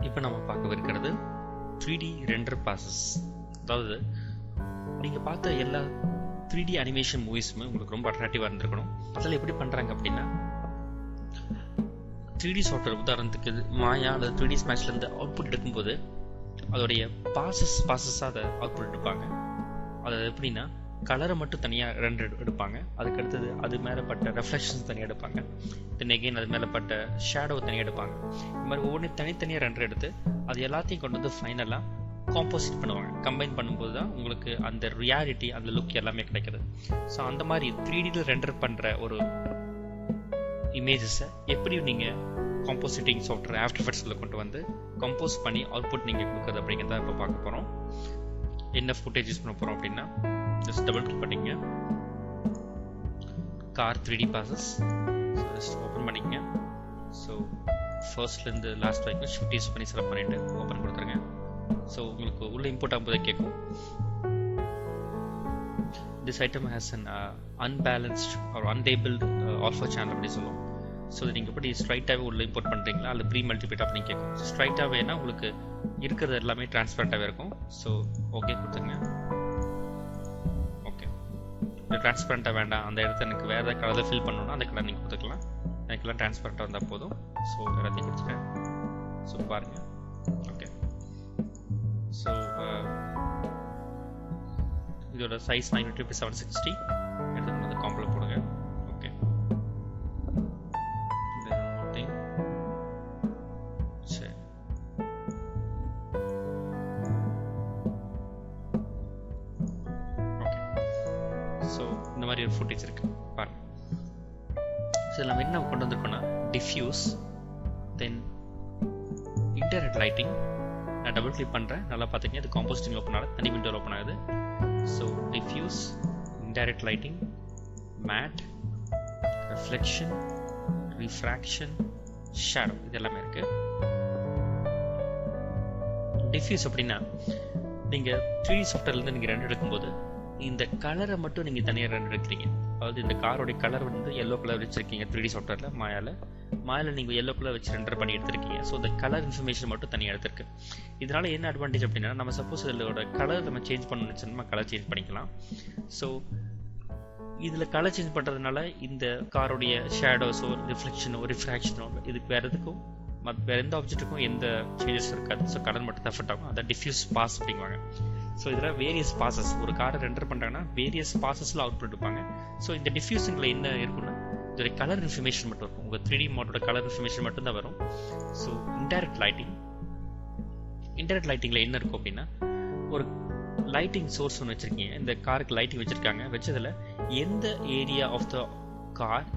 இப்போ நம்ம பார்க்கவிருக்கிறது 3D render process. அதாவது நீங்கள் பார்த்த எல்லா 3D அனிமேஷன் மூவிஸுமே உங்களுக்கு ரொம்ப அட்ராக்டிவாக இருந்திருக்கணும். அதில் எப்படி பண்ணுறாங்க அப்படின்னா 3D சாஃப்ட்வேர், உதாரணத்துக்கு மாயா அல்லது 3D ஸ்மாஷ்லேருந்து அவுட்புட் எடுக்கும்போது அதோடைய ப்ராசஸாக அதை அவுட்புட் எடுப்பாங்க. அது எப்படின்னா கலரை மட்டும் தனியாக ரெண்டு எடுப்பாங்க, அதுக்கடுத்தது அது மேலே பட்ட ரெஃப்ளெக்ஷன்ஸ் தனியாக எடுப்பாங்க, தென் அகெயின் அது மேலே பட்ட ஷேடோ தனியாக எடுப்பாங்க. இந்த மாதிரி ஒவ்வொன்றையும் தனித்தனியாக ரெண்டு எடுத்து அது எல்லாத்தையும் கொண்டு வந்து ஃபைனலாக காம்போசிட் பண்ணுவாங்க. கம்பைன் பண்ணும்போது தான் உங்களுக்கு அந்த ரியாலிட்டி, அந்த லுக் எல்லாமே கிடைக்கிறது. ஸோ அந்த மாதிரி 3Dயில் ரெண்டர் பண்ணுற ஒரு இமேஜஸை எப்படி நீங்கள் காம்போசிட்டிங் சாஃப்ட்வேர் ஆஃப்டர் எஃபெக்ட்ஸில் கொண்டு வந்து கம்போஸ் பண்ணி அவுட்புட் நீங்கள் கொடுக்குறது அப்படிங்கிறத இப்போ பார்க்க போகிறோம். என்ன ஃபுட்டேஜ் யூஸ் பண்ண போகிறோம் அப்படின்னா, ஜஸ்ட் டபுள் கிளிக் பண்ணிங்க, car 3D process. So just open பண்ணிக்கங்க. ஸோ ஃபர்ஸ்ட்லேருந்து லாஸ்ட் வரைக்கும் ஷிஃப்ட் யூஸ் பண்ணி செலக்ட் பண்ணிவிட்டு ஓப்பன் கொடுத்துருங்க. ஸோ உங்களுக்கு உள்ள இம்போர்ட் ஆகும்போதே கேட்கும், this item has an unbalanced or unlabeled alpha channel அப்படி சொல்லுவோம். ஸோ இது நீங்கள் எப்படி ஸ்ட்ரைட்டாகவே உள்ள இம்போர்ட் பண்ணுறீங்களா அல்லது ப்ரீ மல்டிபிளேட் அப்படின்னு கேட்கும். ஸ்ட்ரைட்டாகவேனா உங்களுக்கு இருக்கிறது எல்லாமே டிரான்ஸ்பரண்ட்டாகவே இருக்கும். ஸோ ஓகே கொடுத்துருங்க. ஓகே, இது டிரான்ஸ்பரண்ட்டாக வேண்டாம், அந்த இடத்த எனக்கு வேறு ஏதாவது கலரில் ஃபில் பண்ணணும்னா அந்த கலர் நீங்கள் கொடுத்துக்கலாம். எனக்கெல்லாம் டிரான்ஸ்பரண்ட்டாக வந்தால் போதும். ஸோ எல்லாத்தையும் கொடுத்துட்டேன். ஸோ பாருங்கள். ஓகே, ஸோ இதோட சைஸ் 920x760 எடுத்து கொண்டு வந்து காம்பில் போடுங்க. ஓகே, சரி. ஓகே, ஸோ இந்த மாதிரி ஒரு ஃபுட்டேஜ் இருக்கு பாருங்க. ஸோ நம்ம என்ன கொண்டு வந்திருக்கோம்னா டிஃப்யூஸ், தென் இன்டைரக்ட் லைட்டிங். நான் டபுள் கிளிக் பண்ணுறேன், நல்லா பார்த்துக்கங்க. இது காம்போசிட்டிங் ஓப்பன் ஆகுது, தனி விண்டோவில் ஓப்பன் ஆகுது. So diffuse, indirect lighting, matte, reflection, refraction, shadow, இதெல்லாமே இருக்கு. diffuse அப்படின்னா நீங்க 3D சாஃப்ட்வேர்லேருந்து நீங்கள் ரெண்டு எடுக்கும்போது இந்த கலரை மட்டும் நீங்கள் தனியாக ரெண்டு எடுக்கிறீங்க. அதாவது இந்த காரோடைய கலர் வந்து எல்லோ கலர் வச்சிருக்கீங்க 3D சாஃப்ட்வேரில். மாயாவில் நீங்கள் எல்லோ கலர் வச்சு ரெண்டர் பண்ணி எடுத்திருக்கீங்க. ஸோ இந்த கலர் இன்ஃபர்மேஷன் மட்டும் தனியாக எடுத்திருக்கு. இதனால என்ன அட்வான்டேஜ் அப்படின்னா, நம்ம சப்போஸ் இதோட கலர் நம்ம சேஞ்ச் பண்ணணும்னு நம்ம கலர் சேஞ்ச் பண்ணிக்கலாம். ஸோ இதில் கலர் சேஞ்ச் பண்ணுறதுனால இந்த காரோடைய ஷேடோஸோ ரிஃப்ளெக்ஷனோ ரிஃப்ராக்ஷனோ இதுக்கு வேறு எதுக்கும் வேறு எந்த ஆப்ஜெக்ட்டுக்கும் எந்த சேஞ்சஸ் இருக்காது. ஸோ கலர் மட்டும் தான் எஃபெக்ட் ஆகும். அதை டிஃப்யூஸ் பாஸ் அப்படிங்குவாங்க. ஸோ இதில் வேரியஸ் பாசஸ், ஒரு காரை ரெண்டர் பண்ணுறாங்கன்னா வேரியஸ் பாசஸில் அவுட்புட் எடுப்பாங்க. ஸோ இந்த டிஃப்யூசிங்கில் என்ன இருக்குன்னா இதோட கலர் இன்ஃபர்மேஷன் மட்டும் இருக்கும். உங்கள் 3D மாடலோட கலர் இன்ஃபர்மேஷன் மட்டும் தான் வரும். ஸோ இன்டைரக்ட் லைட்டிங்கில் என்ன இருக்கும் அப்படின்னா, ஒரு லைட்டிங் சோர்ஸ் ஒன்று வச்சுருக்கீங்க. இந்த காருக்கு லைட்டிங் வச்சுருக்காங்க. வச்சதில் எந்த ஏரியா ஆஃப் த கார்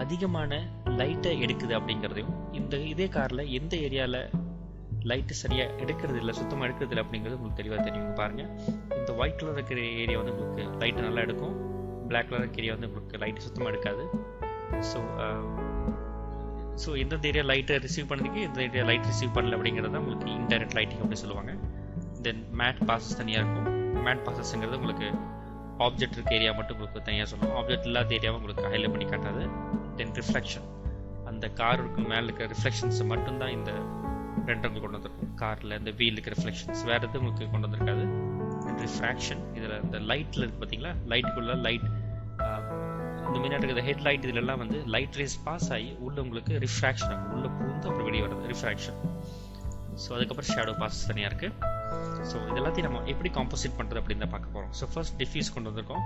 அதிகமான லைட்டை எடுக்குது அப்படிங்கிறதையும், இதே காரில் எந்த ஏரியாவில் லைட்டு சரியாக எடுக்கிறது இல்லை, சுத்தமாக எடுக்கிறது இல்லை அப்படிங்கிறது உங்களுக்கு தெளிவாக தெரியும். பாருங்கள், இந்த ஒயிட் கலர் இருக்கிற ஏரியா வந்து உங்களுக்கு லைட்டு நல்லா எடுக்கும், பிளாக் கலர் இருக்கிற ஏரியா வந்து உங்களுக்கு லைட்டு சுத்தமாக எடுக்காது. ஸோ எந்தெந்த ஏரியா லைட்டை ரிசீவ் பண்ணுறதுக்கு எந்த ஏரியா லைட் ரிசீவ் பண்ணல அப்படிங்கிறத உங்களுக்கு இன்டைரக்ட் லைட்டிங் அப்படி சொல்லுவாங்க. தென் மேட் பாசஸ் தனியாக இருக்கும். மேட் பாசஸ்ங்கிறது உங்களுக்கு ஆப்ஜெக்ட் இருக்க ஏரியா மட்டும் உங்களுக்கு தனியாக சொல்லணும். ஆப்ஜெக்ட் இல்லாத ஏரியாவை உங்களுக்கு ஹைலைட் பண்ணி காட்டாது. தென் ரிஃப்ளெக்ஷன், அந்த காருக்கு மேலே இருக்கிற ரிஃப்ளெக்ஷன்ஸ் மட்டும்தான் இந்த ரெண்டர்கள் கொண்டு வந்திருக்கும். காரில் இந்த வீல் இருக்கிற ரிஃப்ளெக்ஷன்ஸ் வேறு எதுவும் உங்களுக்கு கொண்டு வந்திருக்காது. ரிஃப்ராக்ஷன், இதில் இந்த லைட்டில் இருக்குது பார்த்தீங்களா, லைட்டுக்குள்ள லைட் இந்த முன்னாடி இருக்கிற ஹெட் லைட் இதிலெல்லாம் வந்து லைட் ரேஸ் பாஸ் ஆகி உள்ள உங்களுக்கு ரிஃப்ராக்ஷன் ஆகும், உள்ள பூந்து அப்படி வெளியே வருது ரிஃப்ராக்ஷன். ஸோ அதுக்கப்புறம் ஷேடோ பாஸ் தனியாக இருக்குது. ஸோ இதெல்லாத்தையும் நம்ம எப்படி காம்போசிட் பண்ணுறது அப்படின்னு தான் பார்க்க போகிறோம். ஸோ ஃபர்ஸ்ட் டிஃப்யூஸ் கொண்டு வந்திருக்கோம்.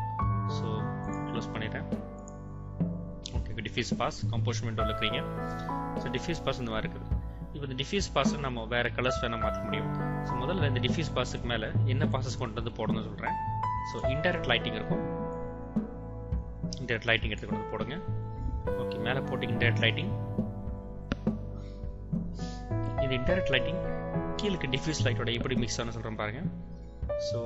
ஸோ க்ளோஸ் பண்ணிட்டேன். ஓகே, டிஃப்யூஸ் பாஸ் கம்போசிஷன் விண்டோவில் இருக்கிறீங்க. ஸோ டிஃப்யூஸ் பாஸ் இந்த மாதிரி இருக்குது. இப்போ இந்த டிஃப்யூஸ் பாஸில் நம்ம வேறு கலர்ஸ் வேணால் மாற்ற முடியும். ஸோ முதல்ல இந்த டிஃப்யூஸ் பாஸுக்கு மேலே என்ன பாசஸ் கொண்டு வந்து போடணும்னு சொல்கிறேன். ஸோ இன்டைரக்ட் லைட்டிங் இருக்கும். இன்டைரக்ட் லைட்டிங் எடுத்து கொண்டு வந்து போடுங்க. ஓகே, மேலே போட்டு இன்டைரக்ட் லைட்டிங். இந்த இன்டைரக்ட் லைட்டிங் கீழே டிஃப்யூஸ் லைட்டோட எப்படி மிக்ஸ் ஆன சொல்கிறேன் பாருங்கள். ஸோ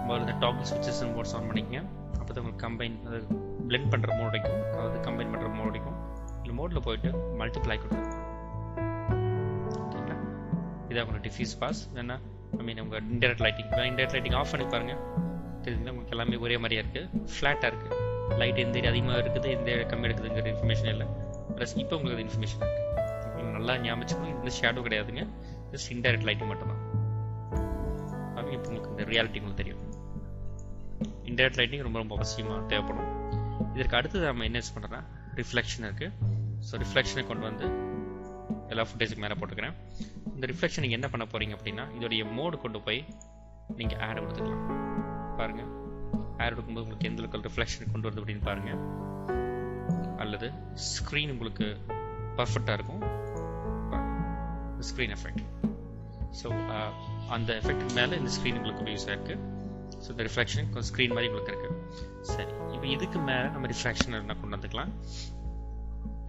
முதல்ல இந்த டாபிக் ஸ்விட்சஸ் அண்ட் மோட்ஸ் ஆன் பண்ணிக்கங்க. அப்போ தான் உங்களுக்கு கம்பைன், அதாவது பிளெண்ட் பண்ணுற மோட் கிடைக்கும், அதாவது கம்பைன் பண்ணுற மோட் கிடைக்கும். இந்த மோடில் போயிட்டு மல்டிப்ளை கொடுத்துருங்க. இதான் உங்களோட டிஃப்யூஸ் பாஸ். வேணா உங்கள் இன்டைரக்ட் லைட்டிங் ஆஃப் பண்ணி பாருங்கள். தெரிஞ்சுன்னா உங்களுக்கு எல்லாமே ஒரே மாதிரியாக இருக்குது, ஃப்ளாட்டாக இருக்குது. லைட் எந்த ஏரியா அதிகமாக இருக்குது, எந்த ஏரியா கம்மி எடுக்குதுங்கிற இன்ஃபர்மேஷன் இல்லை. ப்ளஸ் இப்போ உங்களுக்கு அது இன்ஃபர்மேஷன் இருக்குது. நல்லா ஞாபகம், இது ஷேடோ கிடையாதுங்க, ஜஸ்ட் இன்டைரக்ட் லைட்டிங் மட்டும்தான். இப்போ உங்களுக்கு இந்த ரியாலிட்டி உங்களுக்கு தெரியும். இன்டைரக்ட் லைட்டிங் ரொம்ப ரொம்ப அவசியமாக தேவைப்படும். இதற்கு அடுத்தது நம்ம என்ன யூஸ் பண்ணுறோம்னா ரிஃப்ளெக்ஷன் இருக்குது. ஸோ ரிஃப்ளெக்ஷனை கொண்டு வந்து எல்லா ஃபுட்டேஜுக்கு மேலே போட்டுக்கிறேன். இந்த ரிஃப்ளெக்ஷன் நீங்கள் என்ன பண்ண போகிறீங்க அப்படின்னா, இதோடைய மோடு கொண்டு போய் நீங்கள் ஆட் கொடுத்துக்கலாம். பாருங்கள், ஆட் கொடுக்கும்போது உங்களுக்கு எந்த அளவுக்கு ரிஃப்ளெக்ஷன் கொண்டு வருது அப்படின்னு பாருங்கள். அல்லது ஸ்க்ரீன் உங்களுக்கு பர்ஃபெக்டாக இருக்கும், ஸ்க்ரீன் எஃபெக்ட். ஸோ அந்த எஃபெக்ட்டுக்கு மேலே இந்த ஸ்க்ரீன் உங்களுக்கு யூஸ் ஆகிருக்கு. ஸோ இந்த ரிஃப்ளெக்ஷன் கொஞ்சம் ஸ்க்ரீன் மாதிரி உங்களுக்கு இருக்குது. சரி, இப்போ இதுக்கு மேலே நம்ம ரிஃப்ராக்ஷன் என்ன கொண்டு வந்துக்கலாம்.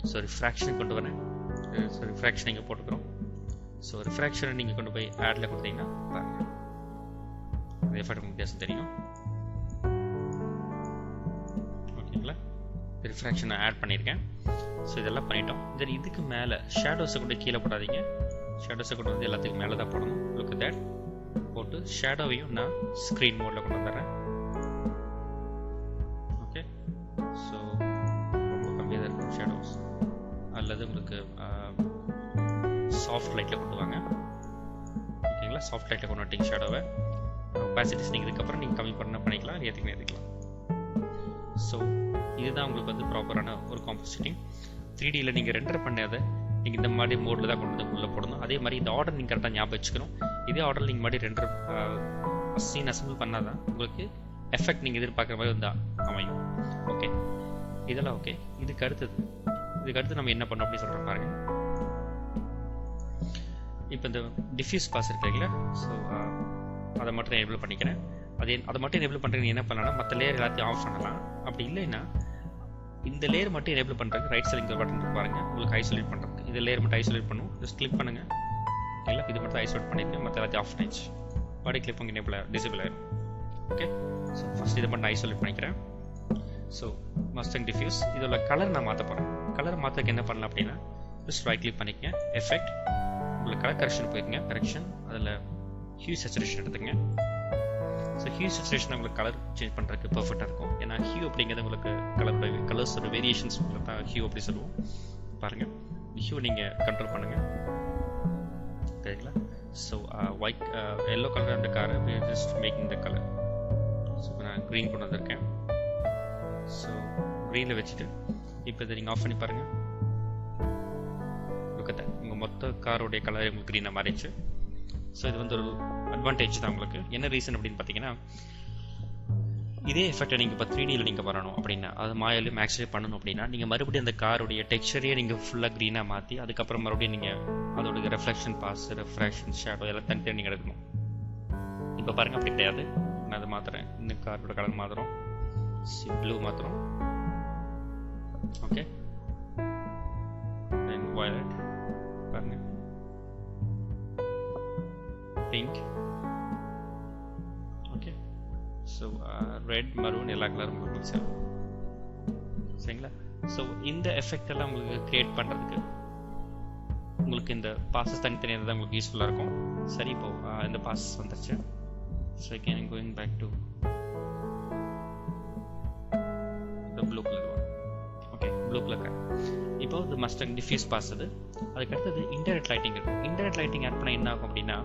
ஸோ ரிஃப்ராக்ஷனை கொண்டு வரேன். ஸோ ரிஃப்ராக்ஷன் இங்கே போட்டுக்கிறோம். ஸோ ரிஃப்ராக்ஷனை நீங்கள் கொண்டு போய் ஆடில் கொடுத்தீங்கன்னா பாருங்கள், அந்த எஃபெக்ட் உங்களுக்கு வித்தியாசம் தெரியும். ஓகேங்களா, ரிஃப்ராக்ஷனை ஆட் பண்ணியிருக்கேன். ஸோ இதெல்லாம் பண்ணிட்டோம். தென் இதுக்கு மேலே ஷேடோஸை கொண்டு கீழே போடாதீங்க, ஷேடோஸை கொண்டு வந்து எல்லாத்துக்கும் மேலே தான் போடணும். Look at that. போட்டு ஷேடோவையும் நான் ஸ்க்ரீன் மோடில் கொண்டு வந்துடுறேன். ஓகே, ஸோ ரொம்ப கம்மியாக தான் இருக்கும் ஷேடோஸ். அல்லது உங்களுக்கு சாஃப்ட் லைட்டில் கொண்டு வாங்க. ஓகேங்களா, சாஃப்ட் லைட்டில் கொண்டு வந்துட்டீங்க ஷேடோவை. ஒபாசிட்டிஸ் நீங்கள் இதுக்கப்புறம் நீங்கள் கம்மி பண்ணிக்கலாம், ஏற்றிக்கலாம். ஸோ இதுதான் உங்களுக்கு வந்து ப்ராப்பரான ஒரு காம்போசிட்டிங். 3Dயில் நீங்கள் ரெண்டர் பண்ணாத நீங்கள் இந்த மாதிரி மோடில் தான் கொண்டு வந்து உள்ளே போடணும். அதே மாதிரி இந்த ஆர்டர் நீங்கள் கரெக்டாக ஞாபகம் வச்சுக்கணும். இதே ஆர்டர் நீங்கள் மாதிரி ரெண்டர் சீன் அசம்பிள் பண்ணால் தான் உங்களுக்கு எஃபெக்ட் நீங்கள் எதிர்பார்க்குற மாதிரி வந்து அமையும். ஓகே, இதெல்லாம் ஓகே. இதுக்கு அடுத்து நம்ம என்ன பண்ணோம் அப்படின்னு சொல்கிறோம் பாருங்க. இப்போ இந்த டிஃப்யூஸ் பாஸ் இருக்குங்களா, ஸோ அதை மட்டும் நான் எனேபிள் பண்ணிக்கிறேன். அதை மட்டும் எனேபிள் பண்ணுறதுக்கு என்ன பண்ணலாம், மற்ற லேயர் எல்லாத்தையும் ஆஃப் பண்ணலாம். அப்படி இல்லைன்னா இந்த லேயர் மட்டும் எனேபிள் பண்ணுறதுக்கு ரைட் சைடில் இந்த பட்டன் பாருங்கள், உங்களுக்கு ஐசோலேட் பண்ணுறதுக்கு. இந்த லேயர் மட்டும் ஐசோலேட் பண்ணும், ஜஸ்ட் கிளிக் பண்ணுங்கள். ஓகேங்களா, இது மட்டும் ஐசோலேட் பண்ணியிருக்கேன், மற்ற எல்லாத்தையும் ஆஃப் பண்ணிச்சு. பாடி கிளிப் உங்கள் டிசேபிள் ஆயிடும். ஓகே, ஸோ ஃபஸ்ட் இதை மட்டும் ஐசோலேட் பண்ணிக்கிறேன். ஸோ மஸ்டங் டிஃப்யூஸ், இதோட கலர் நான் மாற்ற போகிறேன். கலர் மாற்றக்கு என்ன பண்ணலாம் அப்படின்னா, ஜஸ்ட் ரைட் கிளிக் பண்ணிக்கங்க, எஃபெக்ட், உங்களுக்கு கலர் கரெக்ஷன் போயிருங்க, கரெக்ஷன், அதில் ஹியூ சேச்சுரேஷன் எடுத்துங்க. ஸோ ஹியூ சேச்சுரேஷன் உங்களுக்கு கலர் சேஞ்ச் பண்ணுறதுக்கு பர்ஃபெக்டாக இருக்கும். ஏன்னா ஹியூ அப்படிங்கிறது உங்களுக்கு கலர்ஸோட வேரியேஷன்ஸ் உங்களுக்கு தான் ஹியூ அப்படி சொல்லுவோம். பாருங்கள், ஹியூ நீங்கள் கண்ட்ரோல் பண்ணுங்கள். சரிங்களா, ஸோ ஒயிட் எல்லோ கலர் அந்த காரை just making the colour. So நான் க்ரீன் கொண்டு வந்திருக்கேன். ஸோ க்ரீனில் வச்சுட்டு இப்போ இதை நீங்கள் ஆஃப் பண்ணி பாருங்கள். லுக் உங்கள் மொத்த காரோடைய கலர் உங்களுக்கு க்ரீனாக மாறிடுச்சு. ஸோ இது வந்து ஒரு அட்வான்டேஜ் தான் உங்களுக்கு. என்ன ரீசன் அப்படின்னு பார்த்தீங்கன்னா, இதே எஃபெக்டை நீங்கள் இப்போ 3Dயில் நீங்கள் வரணும் அப்படின்னா, அது மாயாலே மேக்ஸிலே பண்ணணும் அப்படின்னா, நீங்கள் மறுபடியும் அந்த காரோடைய டெக்ஸ்சரையே நீங்கள் ஃபுல்லாக க்ரீனாக மாற்றி அதுக்கப்புறம் மறுபடியும் நீங்கள் அதோட ரெஃப்ளெக்ஷன் பாஸ், ரெஃப்ராக்ஷன், ஷேடோ எல்லாம் தனித்தனி நீங்கள் எடுக்கணும். இப்போ பாருங்கள், அப்படி கிடையாது. நான் அதை மாற்றுறேன், இன்னும் காரோட கலர் மாற்றுறோம், ப்ளூ மாற்றுறோம். ஓகே, தென் வயலட் பாருங்கள், pink. Okay, so red, maroon எல்லா கலரும் உங்களுக்கு சார். சரிங்களா, ஸோ இந்த எஃபெக்ட் எல்லாம் உங்களுக்கு கிரியேட் பண்ணுறதுக்கு உங்களுக்கு இந்த பாசஸ் தனித்தனியாக தான் உங்களுக்கு யூஸ்ஃபுல்லாக இருக்கும். சரி, இப்போ இந்த பாசஸ் வந்துருச்சு. So again going back to the blue colour one. Okay, blue colour. இப்போ இது மஸ்டங் டிஃப்யூஸ் பாஸ். அதுக்கு அடுத்தது இன்டைரக்ட் லைட்டிங் இருக்கும். இன்டைரக்ட் லைட்டிங் ஆட் பண்ணால் என்ன ஆகும் அப்படின்னா,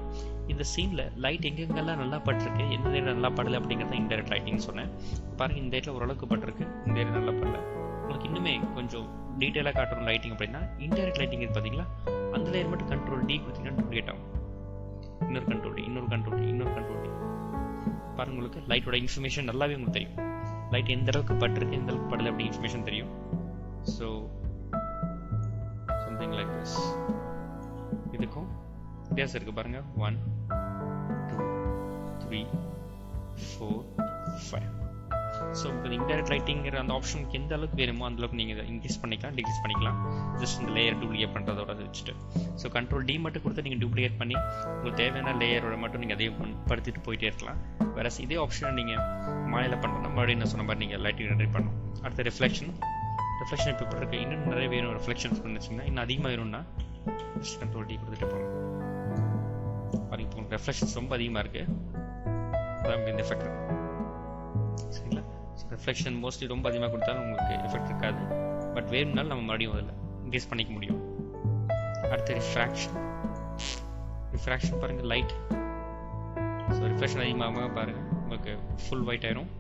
இந்த சீனில் லைட் எங்கெங்கெல்லாம் நல்லா பட்டிருக்கு, எந்த நேரம் நல்லா படலை அப்படிங்கிறத இன்டைரக்ட் லைட்டிங் சொன்னேன். பாருங்கள், இந்த இடத்துல ஓரளவுக்கு பட்டிருக்கு, இந்த ஏரியா நல்லா படல. உங்களுக்கு இன்னுமே கொஞ்சம் டீட்டெயிலாக காட்டணும் லைட்டிங் அப்படின்னா, இன்டைரக்ட் லைட்டிங் இது பார்த்தீங்களா, அந்த லேயர் மட்டும் கண்ட்ரோல் டி கொடுத்தீங்கன்னா டூப்ளிகேட் ஆகும். இன்னொரு கண்ட்ரோல் டி, இன்னொரு கண்ட்ரோல் டி, இன்னொரு கண்ட்ரோல் டி. பாருங்கள், உங்களுக்கு லைட்டோட இன்ஃபர்மேஷன் நல்லாவே உங்களுக்கு தெரியும். லைட் எந்த அளவுக்கு பட்டிருக்கு, எந்த அளவுக்கு படலை அப்படி இன்ஃபர்மேஷன் தெரியும். So something like this. இதுக்கும் வித்தியாசம் இருக்குது பாருங்கள். 1 2 3 4 5. ஸோ இப்போ இன்டைரக்ட் லைட்டிங்கிற அந்த ஆப்ஷனுக்கு எந்த அளவுக்கு வேணுமோ அந்த அளவுக்கு நீங்கள் இன்க்ரீஸ் பண்ணிக்கலாம், டிக்ரீஸ் பண்ணிக்கலாம். ஜஸ்ட் இந்த லேயர் டூப்ளிகேட் பண்ணுறதோட வச்சுட்டு. ஸோ கண்ட்ரோல் டி மட்டும் கொடுத்து நீங்கள் டூப்ளிகேட் பண்ணி உங்களுக்கு தேவையான லேயரோட மட்டும் நீங்கள் அதையும் படுத்திட்டு போயிட்டே இருக்கலாம். வேற இதே ஆப்ஷனை நீங்கள் மாயில் பண்ணுறோம்னா மறுபடியும் நான் சொன்ன மாதிரி நீங்கள் லைட்டிங் ரெடி பண்ணணும். அடுத்த ரிஃப்ளெக்ஷன் இப்போ இப்படி இருக்கு. இன்னும் நிறைய வேணும் ரிஃப்ளெக்ஷன்ஸ் பண்ணிச்சிங்கன்னா, இன்னும் அதிகமாக வேணும்னா ஜஸ்ட் கண்ட்ரோல் டி கொடுத்துட்டு போகணும். பாருங்க, இப்போ உங்களுக்கு ரெஃப்ளெக்ஷன்ஸ் ரொம்ப அதிகமாக இருக்குது, அதான் இந்த எஃபெக்ட் இருக்குது. சரிங்களா, ரிஃப்ளெக்ஷன் மோஸ்ட்லி ரொம்ப அதிகமாக கொடுத்தாலும் உங்களுக்கு எஃபெக்ட் இருக்காது. பட் வேணும்னாலும் நம்ம மறுபடியும் அதில் இன்க்ரீஸ் பண்ணிக்க முடியும். அடுத்து ரிஃப்ராக்ஷன் பாருங்கள், லைட். ஸோ ரிஃப்ராக்ஷன் அதிகமாக பாருங்கள், உங்களுக்கு ஃபுல் ஒயிட் ஆயிரும்.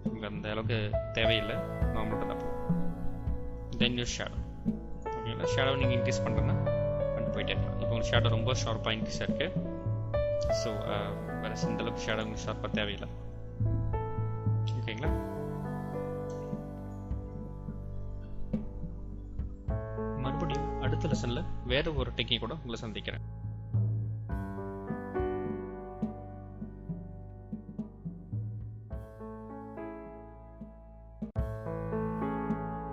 உங்களுக்கு அந்த அளவுக்கு தேவையில்லை, நார்மல் தான் போகும். தென் யூஸ் ஷேடோ. ஓகேங்களா, ஷேடோ நீங்கள் இன்க்ரீஸ் பண்ணுறேன்னா பண்ணிட்டு போயிட்டே இருக்கலாம். இப்போ உங்களுக்கு ஷேடோ ரொம்ப ஷார்ப்பாக இன்க்ரீஸ் ஆயிருக்கு. ஸோ வேறு இந்த அளவுக்கு ஷேடோ உங்களுக்கு ஷார்ப்பாக தேவையில்லை. ஓகேங்களா, மறுபடியும் அடுத்த லெசனில் வேறு ஒரு டெக்னிக் கூட உங்களை சந்திக்கிறேன்.